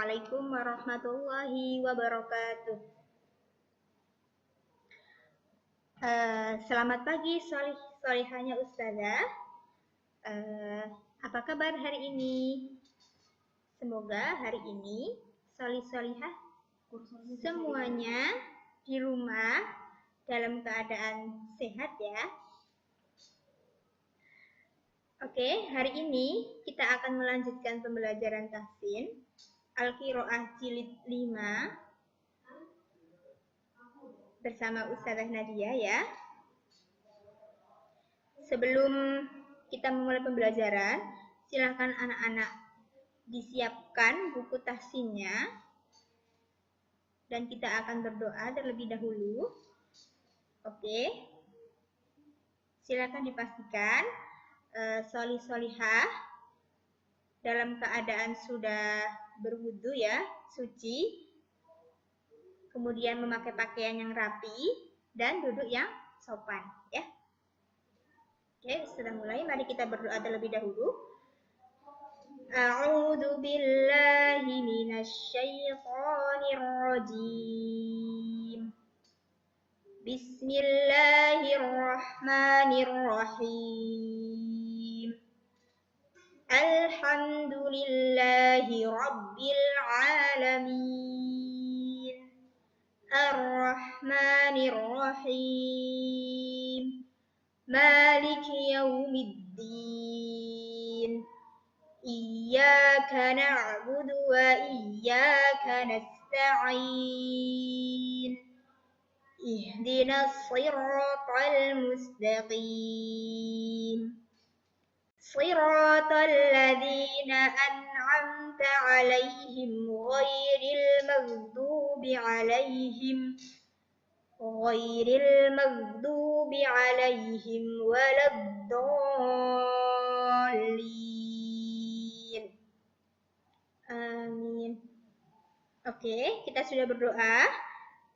Assalamualaikum warahmatullahi wabarakatuh. Selamat pagi solihahnya Ustazah. Apa kabar hari ini? Semoga hari ini solihah semuanya di rumah dalam keadaan sehat ya. Oke, hari ini kita akan melanjutkan pembelajaran tahsin Al-Qiraah jilid 5 bersama Ustazah Nadia ya. Sebelum kita memulai pembelajaran, silakan anak-anak disiapkan buku tahsinnya dan kita akan berdoa terlebih dahulu. Oke. Silakan dipastikan solihah dalam keadaan sudah berwudu ya, suci. Kemudian memakai pakaian yang rapi dan duduk yang sopan ya. Oke, sudah mulai. Mari kita berdoa terlebih dahulu. A'udzu billahi minasy syaithanir rajim. Bismillahirrahmanirrahim. Alhamdulillahi rabbil alamin. Ar-Rahmanir-Rahim. Maliki yaumiddin. Iyyaka na'budu wa iyyaka nasta'in. Ihdinas siratal mustaqim. Siratal ladzina an'amta 'alaihim ghairil maghdubi alaihim waladdallin. Amin. Oke, kita sudah berdoa.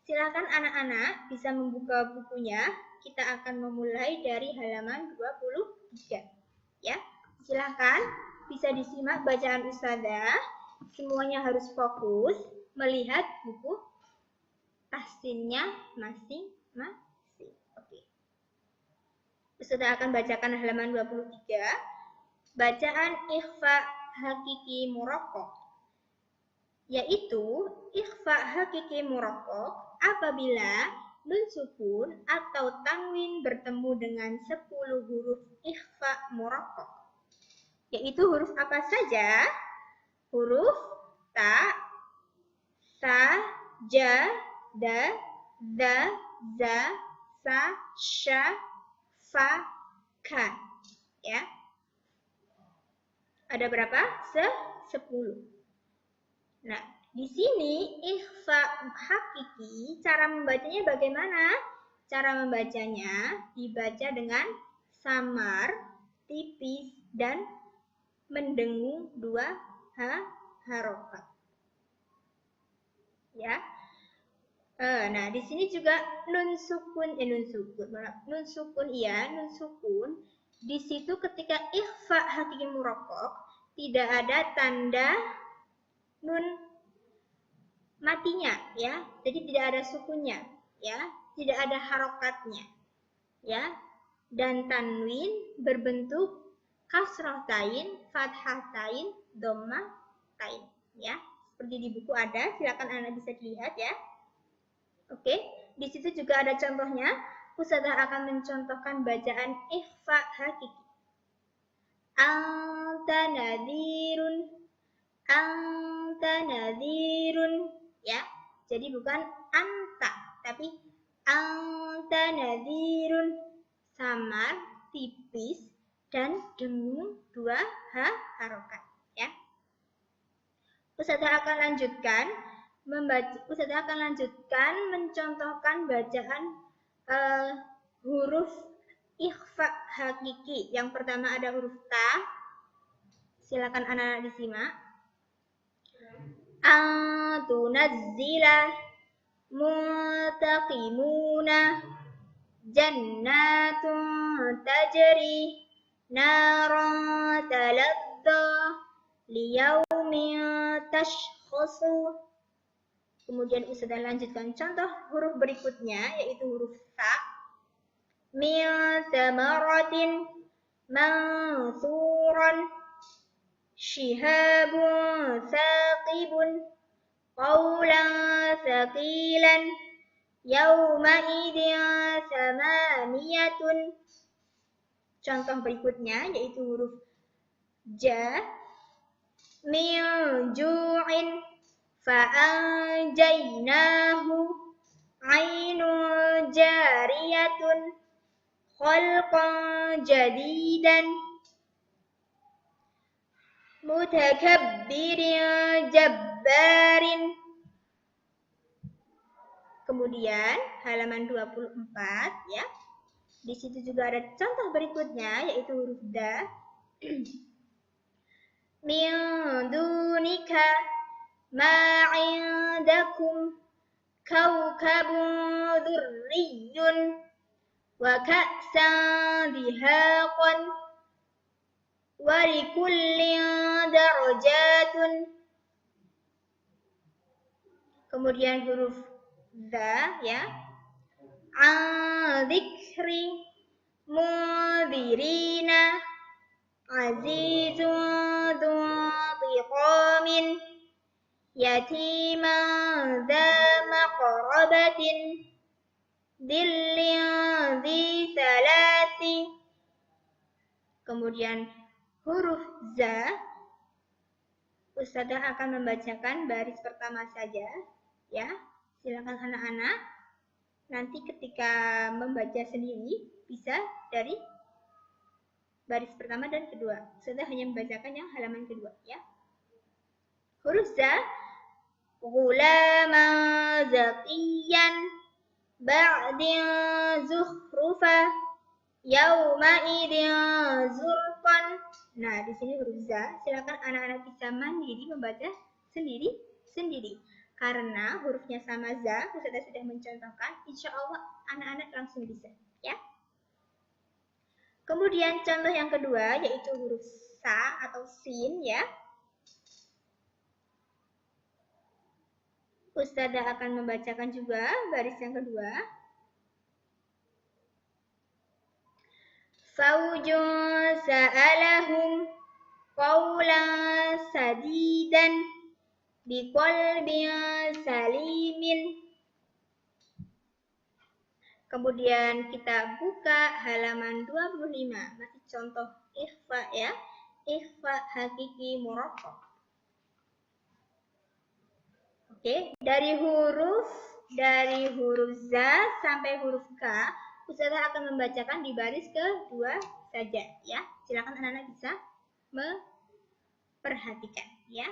Silakan anak-anak bisa membuka bukunya. Kita akan memulai dari halaman 23. Ya, silakan bisa disimak bacaan Ustazah. Semuanya harus fokus melihat buku tahsinnya masing-masing. Oke. Ustazah akan bacakan halaman 23. Bacaan ikhfa hakiki muraqqaq. Yaitu ikhfa hakiki muraqqaq apabila nun sukun atau tanwin bertemu dengan 10 huruf ikhfa muraqqaq. Yaitu huruf apa saja? Huruf ta, sa, ja, da, za, za, sa, sha, fa, ka. Ya. Ada berapa? 10. Nah, di sini ikhfa hakiki, cara membacanya bagaimana? Cara membacanya dibaca dengan samar, tipis, dan mendengung 2 harokat. Ya. Nah, di sini juga nun sukun di situ ketika ikhfa hakiki muraqqaq tidak ada tanda nun matinya ya. Jadi tidak ada sukunnya ya, tidak ada harokatnya ya. Dan tanwin berbentuk kasratain, fathatain, dhammatain ya. Seperti di buku ada, silakan Anda bisa dilihat ya. Oke, di situ juga ada contohnya. Ustazah akan mencontohkan bacaan ikhfa hakiki. Anta nadhirun ya. Jadi bukan anta, tapi anta nadhirun, samar, tipis, dan dengung 2 harokat ya. Ustazah akan lanjutkan mencontohkan bacaan huruf ikhfa hakiki. Yang pertama ada huruf ta. Silakan anak-anak disimak. Antunazzila muntaqimuna jannatun tajri naran taladda liyaumin tashkhasu. Kemudian Ustazah lanjutkan contoh huruf berikutnya, yaitu huruf ta. Min thamaratin mansuran shihabun thaqibun qawlan thaqilan yawmaidin thamaniyatun. Contoh berikutnya yaitu huruf ja. Min ju'in fa'anjaynahu ainun jariyatun khalqan jadidan mutakabbirin jabbarin. Kemudian halaman 24 ya. Di situ juga ada contoh berikutnya yaitu huruf da. Min dunika ma indakum kaukabun dzurriyyun wa ka'san dihaqan wa likullin darajatun. Kemudian huruf za ya. An dzikri mundirina azizun dzuntiqamin yatiman dza maqrabatin dhillin dzi salasi. Kemudian huruf za, Ustazah akan membacakan baris pertama saja ya. Silakan anak-anak nanti ketika membaca sendiri bisa dari baris pertama dan kedua. Ustazah hanya membacakan yang halaman kedua ya. Huruf za. Ghulaman zaqiyan ba'din zukhrufa yaumaidin zurqan. Nah, di sini huruf za. Silakan anak-anak bisa mandiri membaca sendiri. Karena hurufnya sama za, Ustazah sudah mencontohkan. Insya Allah anak-anak langsung bisa ya. Kemudian contoh yang kedua yaitu huruf sa atau sin ya. Ustazah akan membacakan juga baris yang kedua. Faujun sa'alahum qawlan sadidan biqalbin salimin. Kemudian kita buka halaman 25. Masih contoh ikhfa ya. Ikhfa hakiki murakkab. Oke, dari huruf za sampai huruf k, Ustazah akan membacakan di baris kedua saja ya. Silakan anak-anak bisa memperhatikan ya.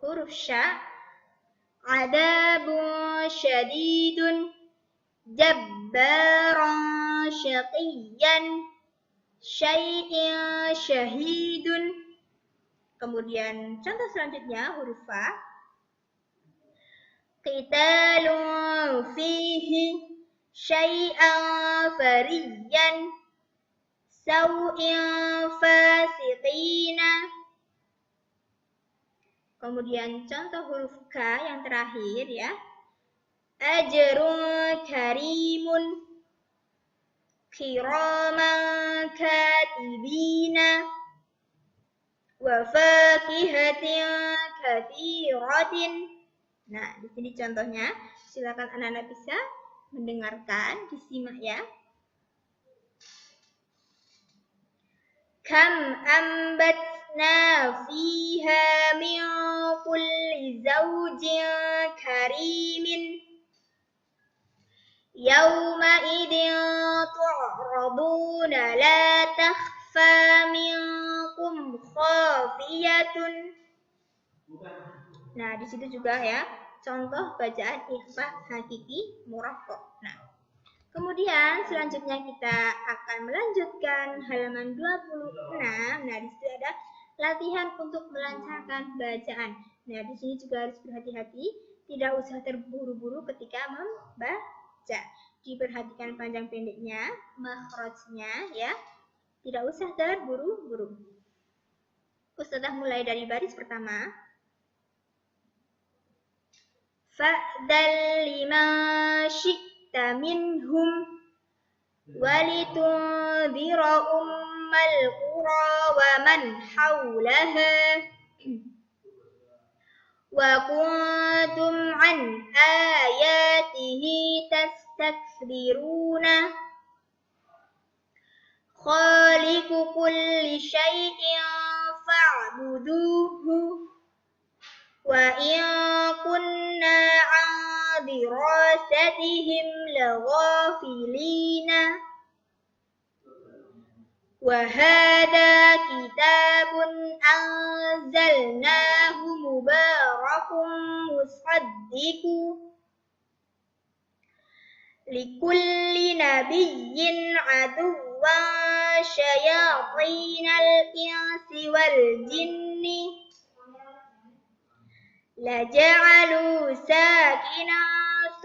Huruf sya, adabun syadidun jabbaran syaqiyyan syai'in syahidun. Kemudian contoh selanjutnya huruf fa. Qitalun fihi syai'an fariyan sau'in fasiqina. Kemudian contoh huruf k yang terakhir ya. Ajrun karimun kiraman katibina wa fakihatin katsiratin. Nah, di sini contohnya. Silakan anak-anak bisa mendengarkan, disimak ya. Kam ambatna fiha min kulli zawjin karimin yawma idin tu'raduna la takhfa minkum khafiyatun. Nah, di situ juga ya contoh bacaan ikhfa hakiki murakkab. Nah, kemudian selanjutnya kita akan melanjutkan halaman 26. Nah, di situ ada latihan untuk melancarkan bacaan. Nah, di sini juga harus berhati-hati, tidak usah terburu-buru ketika membaca. Diperhatikan panjang pendeknya, makhrajnya ya. Tidak usah terburu-buru. Ustazah mulai dari baris pertama. Fa'dal lima syi'ta minhum walitunzira ummal qura wa man hawlaha wa kuntum an ayatihi tastakbiruna khaliqu kulli syai'in fa'buduhu wa in kunna an dirasatihim laghafilina wa hadha kitabun anzalnahu mubarakun musaddiqu likulli nabiyyin aduwwan syayatinal insi wal jinni لَجَعَلُوا سَاكِنًا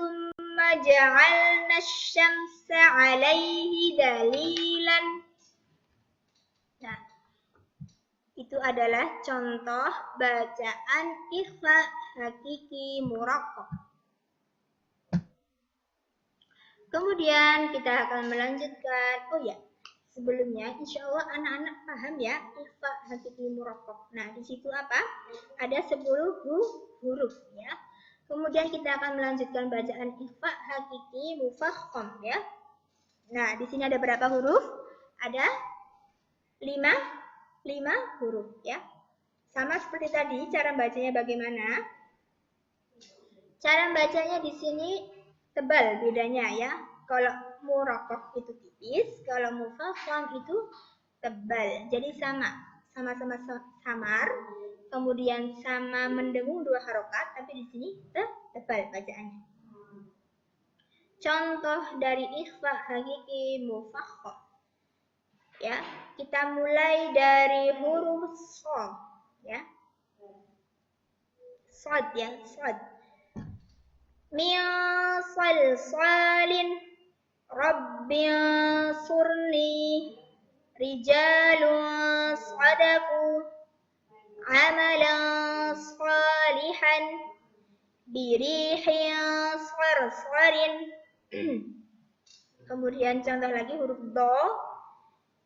ثُمَّ جَعَلْنَا الشَّمْسَ عَلَيْهِ دَلِيلًا. Nah, itu adalah contoh bacaan ikhfa hakiki murakkab. Kemudian kita akan melanjutkan. Oh ya, sebelumnya insya Allah anak-anak paham ya ikhfa hakiki murakkab. Nah, di situ apa? Ada 10 huruf ya. Kemudian kita akan melanjutkan bacaan ikhfa hakiki mufakham ya. Nah, di sini ada berapa huruf? Ada 5 huruf ya. Sama seperti tadi, cara bacanya bagaimana? Cara bacanya di sini tebal bedanya ya. Kalau murakkab itu tipis, kalau mufakham itu tebal. Jadi sama-sama samar, kemudian sama mendengung 2 harokat, tapi di sini tebal bacaannya. Contoh dari ikhfa hakiki mufakham. Ya, kita mulai dari huruf shad ya. Shad ya, shad. Min salsalin Rabbin surni rijalun sadaku amalan salihan birihin sarsarin. Kemudian contoh lagi huruf do.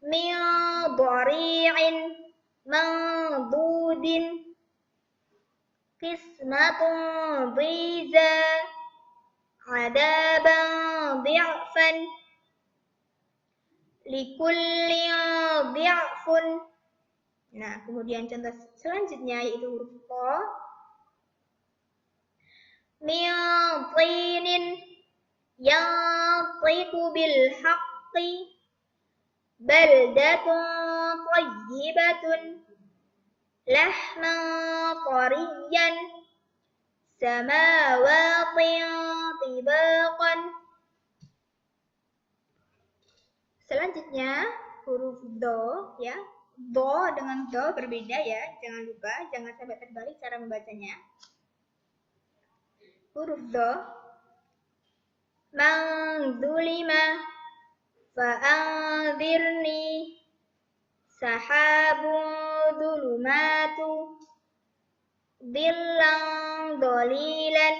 Min dhari'in mandudin qismatun dhiza adaban dhi'fan likulli dhi'fun. Nah, kemudian contoh selanjutnya yaitu huruf ta. Min tinin yantiqu bil haqqi baldatun thayyibatun lahman qariyan samawatin tibaqan. Selanjutnya huruf do ya. Do dengan do berbeda ya. Jangan lupa, jangan sampai terbalik cara membacanya. Huruf do. Man dzulima fa'anzirni sahabun dzulumatu dhillan dhalilan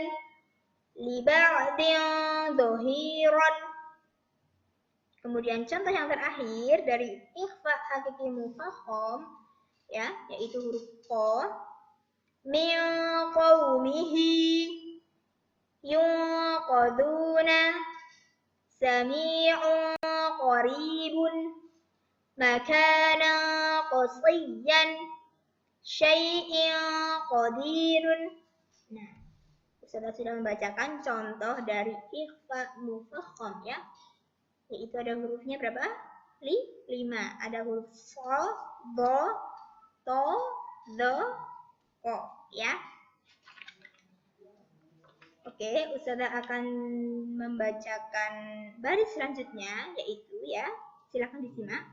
liba'din dhahiran. Kemudian contoh yang terakhir dari ikhfa hakiki mufakham ya, yaitu huruf qa. Min qaumihi yunqaduna sami'un qaribun makanan qasiyyan syai'in qadirun. Nah, Ustazah sudah membacakan contoh dari ikhfa mufakham ya. Yaitu ada hurufnya berapa? 5. Ada huruf sol, do, to, do, ko ya. Oke, Ustazah akan membacakan baris selanjutnya yaitu ya. Silakan disimak.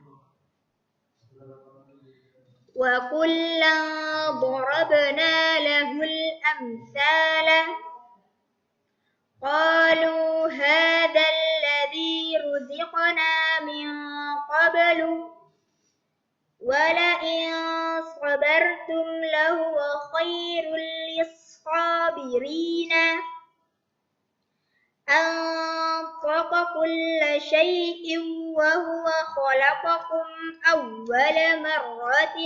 Wa kullan darabna lahul amsala qalu hadzal ladzi ruziqna min qablu ولئن صبرتم لهو خير للصابرين أنطق كل شيء وهو خلقكم أول مرة.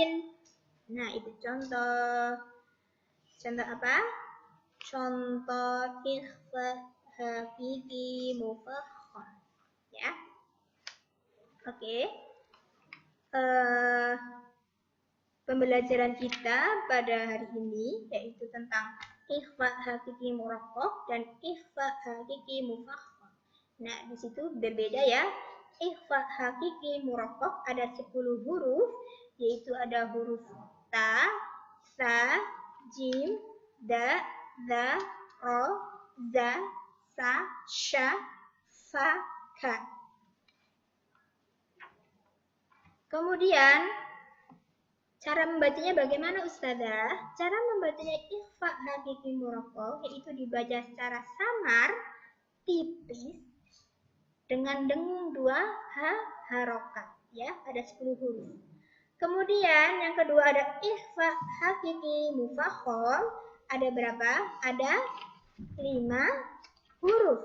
Nah, itu contoh. Contoh apa? Contoh ikhfa hakiki mufakham. Ya. Oke. Pembelajaran kita pada hari ini yaitu tentang ikhfa hakiki murakkab dan ikhfa hakiki mufakham. Nah, di situ berbeda ya. Ikhfa hakiki murakkab ada 10 huruf, yaitu ada huruf ta, sa, jim, da, za, ro, za, sa, sha, fa, ka. Kemudian cara membacanya bagaimana Ustazah? Cara membacanya ikhfa hakiki murakkab yaitu dibaca secara samar, tipis, dengan dengung 2 harokat. Ya, ada 10 huruf. Kemudian yang kedua ada ikhfa hakiki mufakham. Ada berapa? Ada 5 huruf.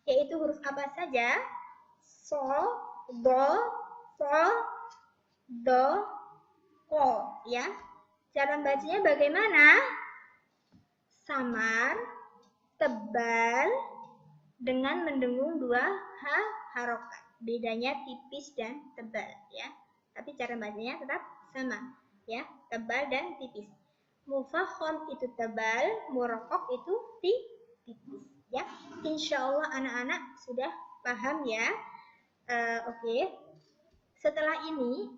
Yaitu huruf apa saja? So, do, so, do, ko. Ya. Cara bacanya bagaimana? Samar, tebal, dengan mendengung 2 harokat. Bedanya tipis dan tebal. Ya. Tapi cara bacanya tetap sama, ya, tebal dan tipis. Mufakham itu tebal, murakkab itu tipis, ya. Insya Allah anak-anak sudah paham ya. Oke. Setelah ini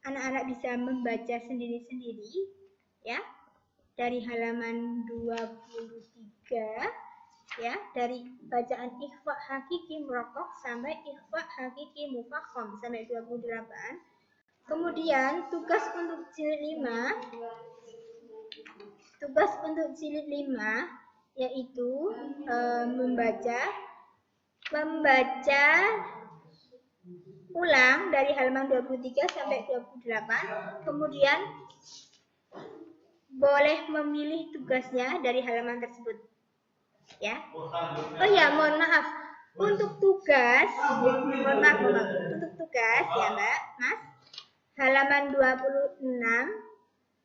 anak-anak bisa membaca sendiri-sendiri, ya, dari halaman 23. Ya, dari bacaan ikhfa hakiki murakkab sampai ikhfa hakiki mufakham sampai 28. Kemudian tugas untuk jilid 5 yaitu membaca ulang dari halaman 23 sampai 28. Kemudian boleh memilih tugasnya dari halaman tersebut. Ya. Oh ya, mohon maaf. Untuk tugas, Untuk tugas ya, Mbak, Mas. Halaman 26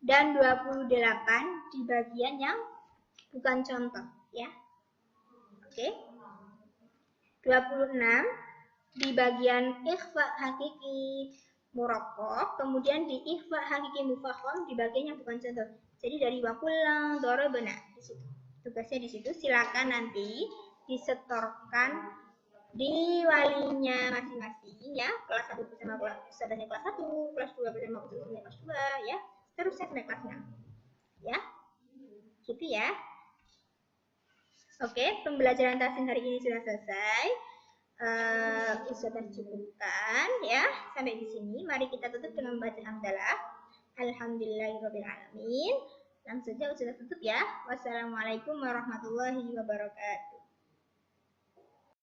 dan 28 di bagian yang bukan contoh, ya. Oke. 26 di bagian ikhfa hakiki murakkab, kemudian di ikhfa hakiki mufakham di bagian yang bukan contoh. Jadi dari wakullang darabna di situ. Tugasnya di situ, silakan nanti disetorkan di walinya masing-masing ya. Kelas 1 bersama ustazahnya kelas 1, kelas 2 bersama ustazahnya kelas 2 ya. Terusnya sampai kelas 6. Ya. Gitu ya. Oke, pembelajaran tahsin hari ini sudah selesai. Ustazah cukupkan ya sampai di sini. Mari kita tutup dengan membaca hamdalah. Alhamdulillahirabbil alamin. Langsung saja Ustazah tutup ya. Wassalamualaikum warahmatullahi wabarakatuh.